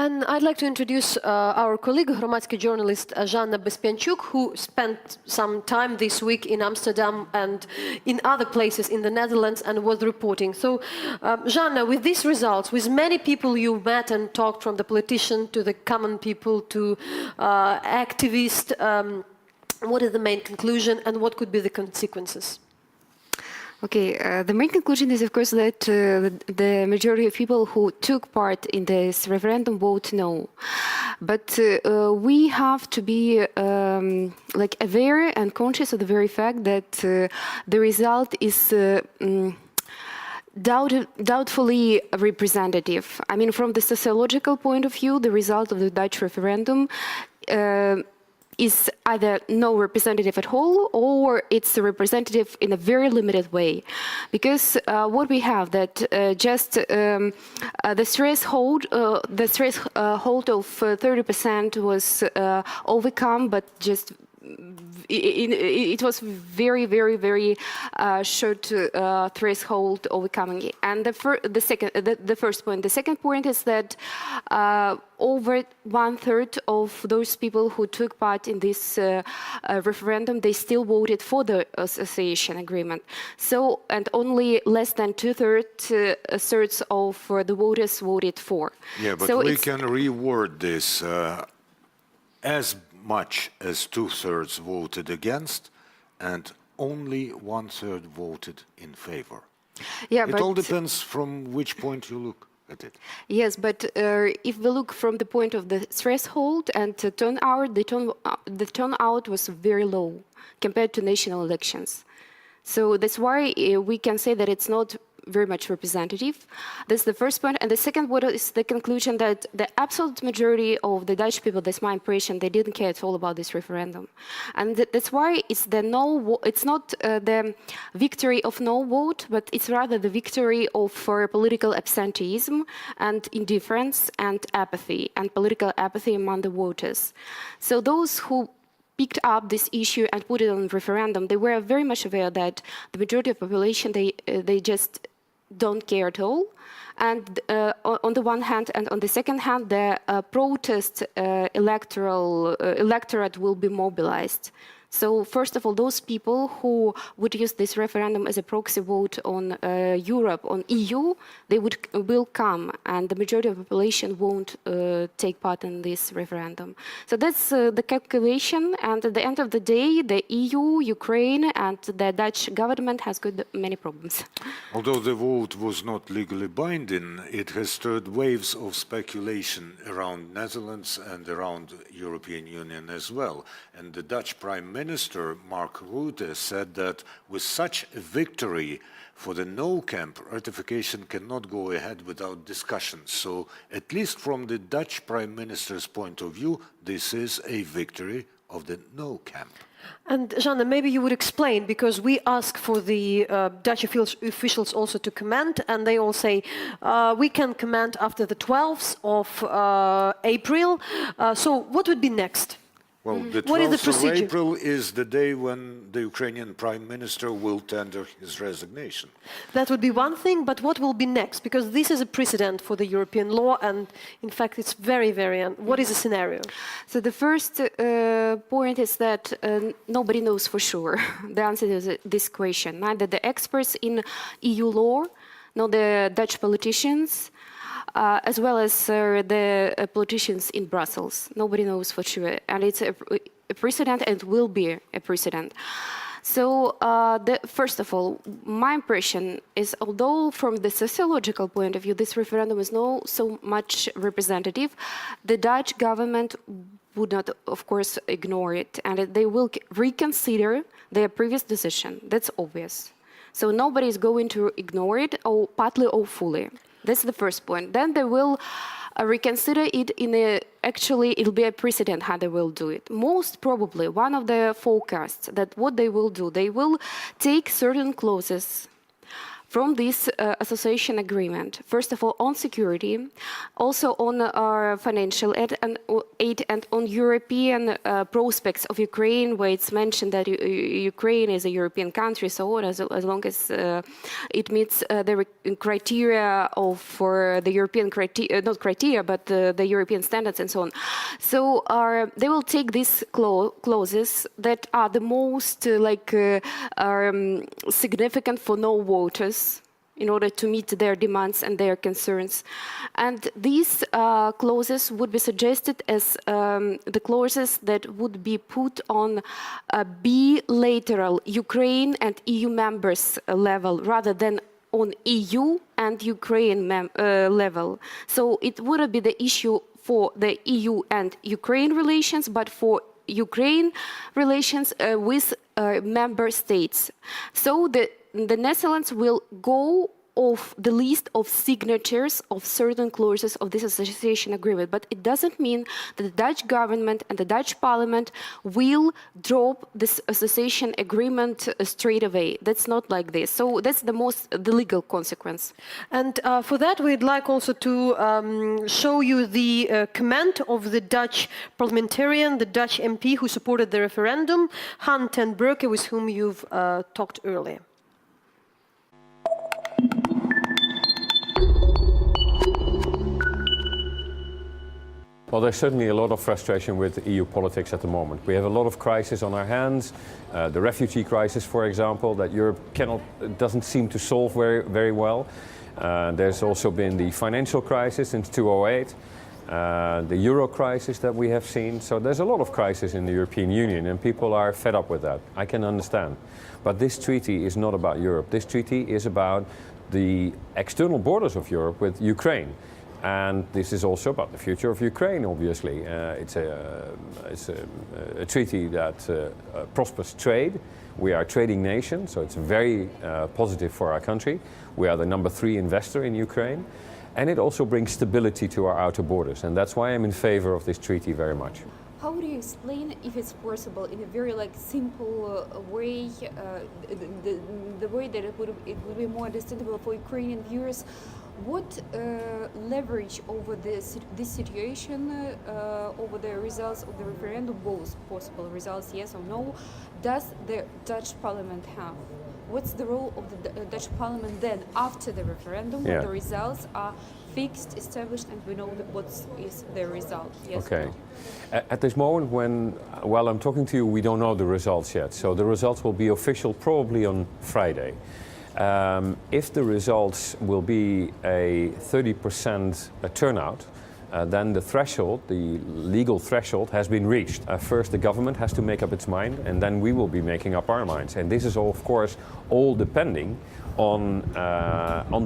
And I'd like to introduce our colleague, Hromadske journalist Zhanna Bezpiatchuk, who spent some time this week in Amsterdam and in other places in the Netherlands and was reporting. So, Zhanna, with these results, with many people you met and talked, from the politician to the common people to activists, what is the main conclusion and what could be the consequences? Okay, the main conclusion is, of course, that the majority of people who took part in this referendum vote no. But we have to be like aware and conscious of the very fact that the result is doubtfully representative. I mean, from the sociological point of view, the result of the Dutch referendum is either no representative at all, or it's a representative in a very limited way. Because what we have that just the threshold of 30% was overcome, but just it was very, very, very short threshold overcoming. And the first point. The second point is that over 1/3 of those people who took part in this referendum, they still voted for the association agreement. So, and only less than 2/3 of the voters voted for. Yeah, but so we can reword this as much as 2/3 voted against, and only 1/3 voted in favor. Yeah, it all depends from which point you look at it. Yes, but if we look from the point of the threshold and turnout, the turnout was very low compared to national elections. So that's why we can say that it's not very much representative. That's the first point. And the second point is the conclusion that the absolute majority of the Dutch people, that's my impression, they didn't care at all about this referendum. And that's why it's the no. It's not the victory of no vote, but it's rather the victory of political absenteeism and indifference and apathy, and political apathy among the voters. So those who picked up this issue and put it on referendum, they were very much aware that the majority of the population, they just don't care at all. And on the one hand, and on the second hand, the protest electorate will be mobilized. So first of all, those people who would use this referendum as a proxy vote on Europe, on EU, they will come, and the majority of the population won't take part in this referendum. So that's the calculation, and at the end of the day, the EU, Ukraine, and the Dutch government has got many problems. Although the vote was not legally binding, it has stirred waves of speculation around Netherlands and around European Union as well. And the Dutch Prime Minister, Mark Rutte, said that with such a victory for the no camp, ratification cannot go ahead without discussion. So, at least from the Dutch Prime Minister's point of view, this is a victory of the no camp. And Zhanna, maybe you would explain, because we ask for the Dutch officials also to comment, and they all say we can comment after the 12th of April. So what would be next? Well, the 12th of April is the day when the Ukrainian Prime Minister will tender his resignation. That would be one thing, but what will be next? Because this is a precedent for the European law, and in fact it's very, very... What is the scenario? So the first point is that nobody knows for sure the answer to this question. Neither the experts in EU law, nor the Dutch politicians, as well as the politicians in Brussels. Nobody knows for sure. And it's a precedent, and will be a precedent. So, first of all, my impression is, although from the sociological point of view, this referendum is not so much representative, the Dutch government would not, of course, ignore it. And they will reconsider their previous decision. That's obvious. So nobody is going to ignore it, or partly or fully. That's the first point. Then they will reconsider it actually, it'll be a precedent how they will do it. Most probably, one of the forecasts that what they will do, they will take certain clauses from this association agreement. First of all, on security, also on our financial aid and on European prospects of Ukraine, where it's mentioned that Ukraine is a European country, so on, as long as it meets the criteria for the European criteria, not criteria, but the European standards and so on. So they will take these clauses that are the most significant for no voters in order to meet their demands and their concerns. And these clauses would be suggested as the clauses that would be put on a bilateral Ukraine and EU members level rather than on EU and Ukraine level. So it wouldn't be the issue for the EU and Ukraine relations, but for Ukraine relations with member states. So the Netherlands will go off the list of signatures of certain clauses of this association agreement. But it doesn't mean that the Dutch government and the Dutch parliament will drop this association agreement straight away. That's not like this. So that's the legal consequence. And for that, we'd like also to show you the comment of the Dutch parliamentarian, the Dutch MP who supported the referendum, Han ten Broeke, with whom you've talked earlier. Well, there's certainly a lot of frustration with EU politics at the moment. We have a lot of crises on our hands. The refugee crisis, for example, that Europe doesn't seem to solve very well. There's also been the financial crisis since 2008, the euro crisis that we have seen. So there's a lot of crises in the European Union, and people are fed up with that. I can understand. But this treaty is not about Europe. This treaty is about the external borders of Europe with Ukraine. And this is also about the future of Ukraine, obviously. It's a treaty that prospers trade. We are a trading nation, so it's very positive for our country. We are the #3 investor in Ukraine. And it also brings stability to our outer borders. And that's why I'm in favor of this treaty very much. How would you explain, if it's possible, in a very simple way, the way that it would be more understandable for Ukrainian viewers, what leverage over this situation, over the results of the referendum, both possible results, yes or no, does the Dutch parliament have? What's the role of the Dutch parliament then after the referendum, when the results are fixed, established, and we know what is the result? Yes. Okay. At this moment, while I'm talking to you, we don't know the results yet. So the results will be official probably on Friday. If the results will be a 30% turnout, then the threshold, the legal threshold, has been reached. First, the government has to make up its mind, and then we will be making up our minds. And this is, of course, all depending on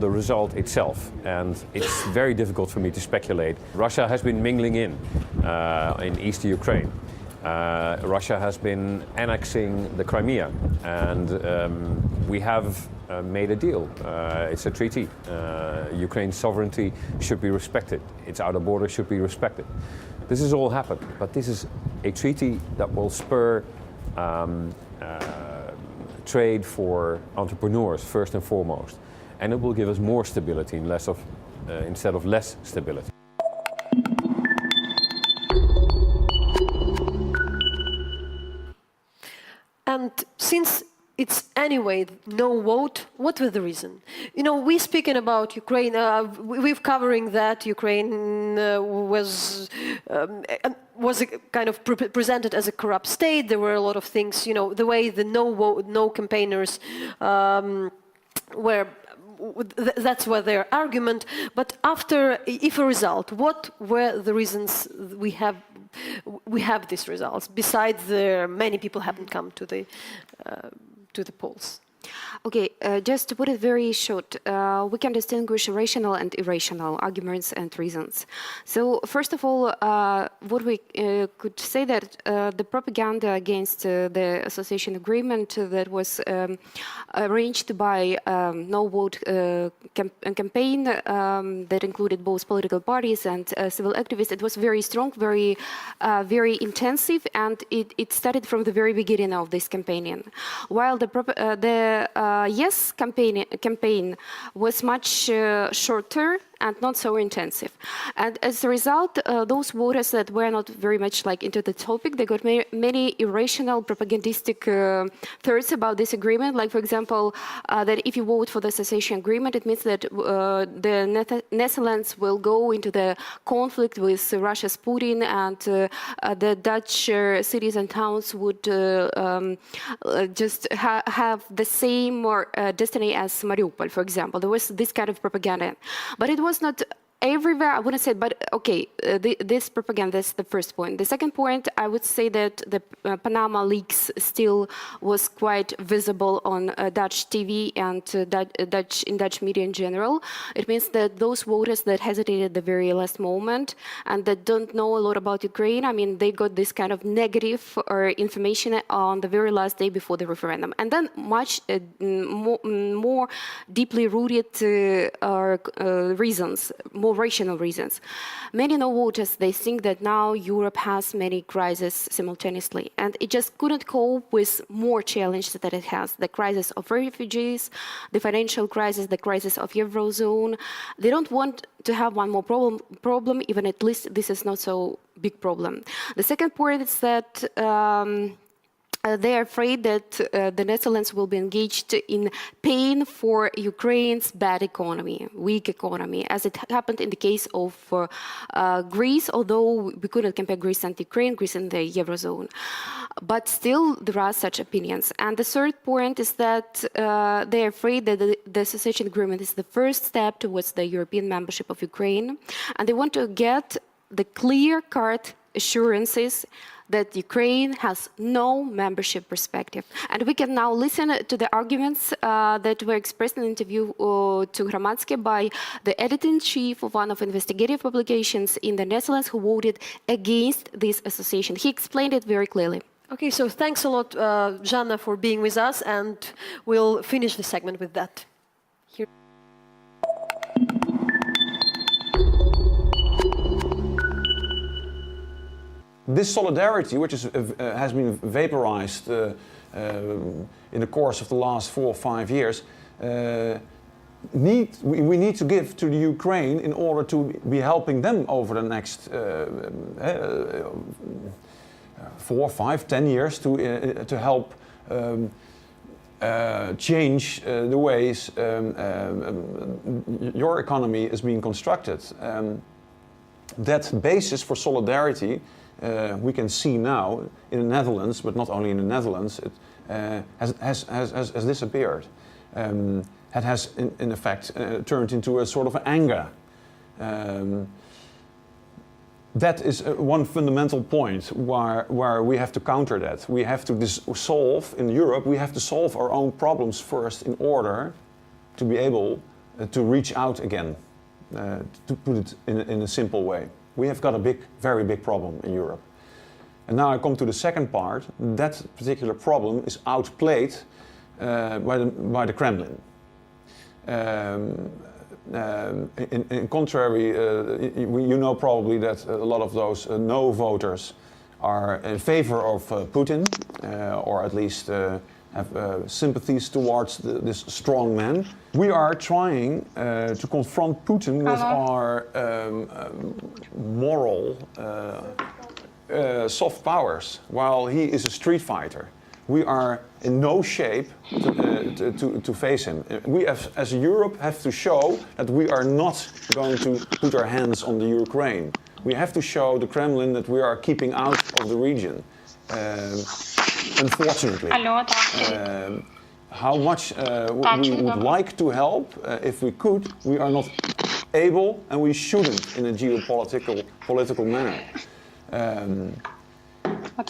the result itself. And it's very difficult for me to speculate. Russia has been mingling in eastern Ukraine. Russia has been annexing the Crimea, and we have made a deal. It's a treaty. Ukraine's sovereignty should be respected. Its outer border should be respected. This has all happened, but this is a treaty that will spur trade for entrepreneurs first and foremost, and it will give us more stability instead of less stability. And since it's anyway no vote, what was the reason? You know, we're speaking about Ukraine, we're covering that Ukraine was kind of presented as a corrupt state. There were a lot of things, you know, the way the no campaigners were, that's what their argument. But after, if a result, what were the reasons we have these results, besides many people haven't come to the polls? Okay, just to put it very short, we can distinguish rational and irrational arguments and reasons. So, first of all, what we could say that the propaganda against the association agreement that was arranged by no-vote campaign that included both political parties and civil activists, it was very strong, very intensive, and it started from the very beginning of this campaigning. While the the yes campaign was much shorter and not so intensive. And as a result, those voters that were not very much into the topic, they got many irrational propagandistic thoughts about this agreement. Like, for example, that if you vote for the association agreement, it means that the Netherlands will go into the conflict with Russia's Putin, and the Dutch cities and towns would just have the same destiny as Mariupol, for example. There was this kind of propaganda. But it was not everywhere, I wouldn't say, but okay, this propaganda is the first point. The second point, I would say that the Panama leaks still was quite visible on Dutch TV and in Dutch media in general. It means that those voters that hesitated at the very last moment and that don't know a lot about Ukraine, I mean, they got this kind of negative information on the very last day before the referendum. And then much more deeply rooted reasons, more rational reasons. Many no-voters, they think that now Europe has many crises simultaneously, and it just couldn't cope with more challenges that it has. The crisis of refugees, the financial crisis, the crisis of Eurozone. They don't want to have one more problem, even at least this is not so big problem. The second point is that they are afraid that the Netherlands will be engaged in paying for Ukraine's bad economy, weak economy, as it happened in the case of Greece, although we couldn't compare Greece and Ukraine, Greece in the Eurozone. But still, there are such opinions. And the third point is that they are afraid that the association agreement is the first step towards the European membership of Ukraine, and they want to get the clear-cut assurances that Ukraine has no membership perspective. And we can now listen to the arguments that were expressed in an interview to Hromadske by the editor-in-chief of one of investigative publications in the Netherlands who voted against this association. He explained it very clearly. Okay, so thanks a lot, Zhanna, for being with us, and we'll finish the segment with that. Here. This solidarity, which has been vaporized in the course of the last 4 or 5 years, we need to give to the Ukraine in order to be helping them over the next 4, 5, 10 years to help change the ways your economy is being constructed. That basis for solidarity we can see now in the Netherlands, but not only in the Netherlands, it has disappeared. It has, in effect, turned into a sort of anger. That is one fundamental point where we have to counter that. We have to solve, in Europe, we have to solve our own problems first in order to be able to reach out again, to put it in a simple way. We have got a very big problem in Europe. And now I come to the second part. That particular problem is outplayed by the Kremlin. In contrary, you know probably that a lot of those no voters are in favor of Putin, or at least have sympathies towards this strong man. We are trying to confront Putin with our moral soft powers, while he is a street fighter. We are in no shape to face him. We, as Europe, have to show that we are not going to put our hands on the Ukraine. We have to show the Kremlin that we are keeping out of the region. Unfortunately, how much we would like to help, if we could, we are not able, and we shouldn't in a political manner.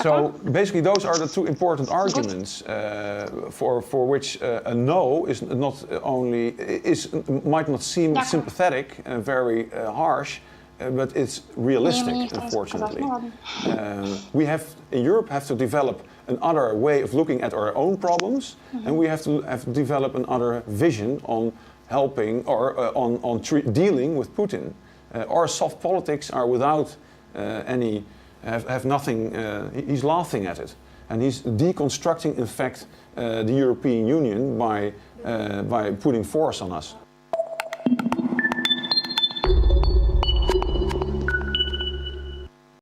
So basically, those are the two important arguments for which a no is not only might not seem sympathetic and very harsh, but it's realistic. Unfortunately, we in Europe have to develop another way of looking at our own problems, and we have to develop another vision on helping or on dealing with Putin. Our soft politics are without have nothing. He's laughing at it. and he's deconstructing, in fact, the European Union by putting force on us.